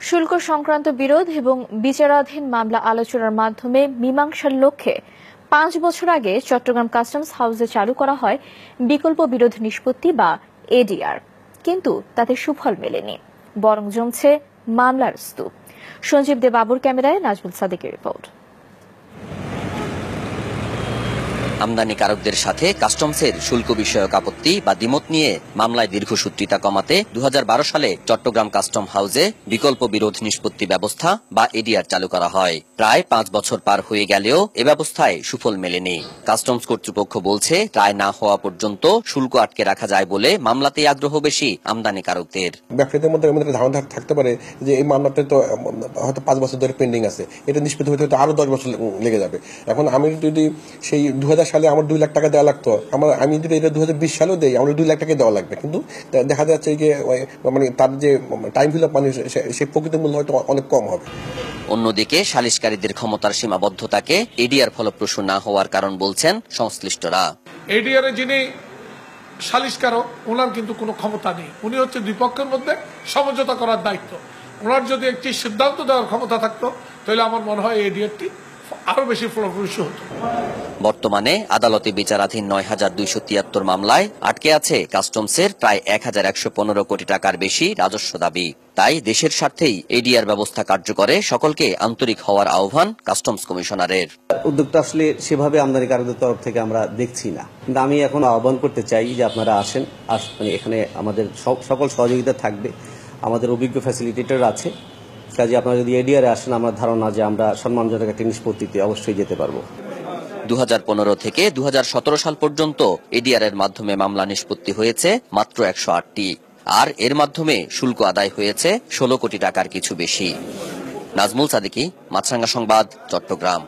শুল্ক সংক্রান্ত বিরোধ এবং বিচারাধীন মামলা আলোচনার মাধ্যমে মীমাংসার লক্ষ্যে ৫ বছর আগে চট্টগ্রাম কাস্টমস হাউসে চালু করা হয় বিকল্প বিরোধ নিষ্পত্তি বা এডিআর। কিন্তু তাতে সুফল মেলেনি, বরং জমছে মামলার স্তূপ। সঞ্জীব দে বাবুর ক্যামেরায় নাজমুল সাদিকের রিপোর্ট। আমদানিকারকদের সাথে কাস্টমসের শুল্ক বিষয়ক আপত্তি বা দ্বিমত নিয়ে মামলায় দীর্ঘসূত্রিতা কমাতে ২০১২ সালে চট্টগ্রাম কাস্টম হাউসে বিকল্প বিরোধ নিষ্পত্তি ব্যবস্থা বা এডিআর চালু করা হয়। প্রায় ৫ বছর পার হয়ে গেলেও এ ব্যবস্থায় সুফল মেলেনি। কাস্টমস কর্তৃপক্ষ বলছে, রায় না হওয়া পর্যন্ত শুল্ক আটকে রাখা যায় বলে মামলাতেই আগ্রহ বেশি আমদানিকারকদের। ব্যবসায়ীদের মধ্যে ধারণা থাকতে পারে যে এই মামলাটা তো হয়তো ৫ বছর ধরে পেন্ডিং আছে, এটা নিষ্পত্তি হতে হয়তো আরো ১০ বছর লেগে যাবে। এখন আমি যদি সেই ২০০০ সালে আমার ২ লাখ টাকা দেওয়া লাগতো, আমি যদি এটা ২০২০ সালেও দেই, আমার ২ লাখ টাকা দেওয়া লাগবে। কিন্তু দেখা যাচ্ছে যে তার যে টাইম ফিল আপ সেই প্রকৃত মূল্য হয়তো অনেক কম হবে। অন্যদিকে সালিশকারীদের ক্ষমতার সীমাবদ্ধতাকে এডিআর ফলপ্রসূ না হওয়ার কারণ বলছেন সংশ্লিষ্টরা। এডিআর যিনি সালিশকারক, ওনার কিন্তু কোনো ক্ষমতা নেই। উনি হচ্ছে দুই পক্ষের মধ্যে সমঝোতা করার দায়িত্ব। ওনার যদি একটি সিদ্ধান্ত দেওয়ার ক্ষমতা থাকতো, তাহলে আমার মনে হয় এডিআরটি আরো বেশি ফলপ্রসূ হতো। বর্তমানে আদালতে বিচারাধীন ৯,২৭৩ মামলায় আটকে আছে কাস্টমসের প্রায় ১,১১৫ কোটি টাকার বেশি রাজস্ব দাবি। তাই দেশের স্বার্থেই এডিআর ব্যবস্থা কার্যকরে সকলকে আন্তরিক হওয়ার আহ্বান কাস্টমস কমিশনারের। উদ্যোগটা আসলে সেভাবে আমদানিকারকদের তরফ থেকে আমরা দেখছি না, কিন্তু আমি এখন আহ্বান করতে চাই যে আপনারা আসেন, এখানে আমাদের সকল সহযোগিতা থাকবে, আমাদের অভিজ্ঞ ফ্যাসিলিটেটর আছে। কাজে আপনারা যদি এডিআরে আসেন, আমার ধারণা যে আমরা সম্মানজনক একটা নিষ্পত্তিতে অবশ্যই যেতে পারবো। ২০১৫ থেকে ২০১৭ সাল পর্যন্ত এডিআর এর মাধ্যমে মামলা নিষ্পত্তি হয়েছে মাত্র ১০৮টি, আর এর মাধ্যমে শুল্ক আদায় হয়েছে ১৬ কোটি টাকার কিছু বেশি। নাজমুল সাদিকি, মাছরাঙ্গা সংবাদ, চট্টগ্রাম।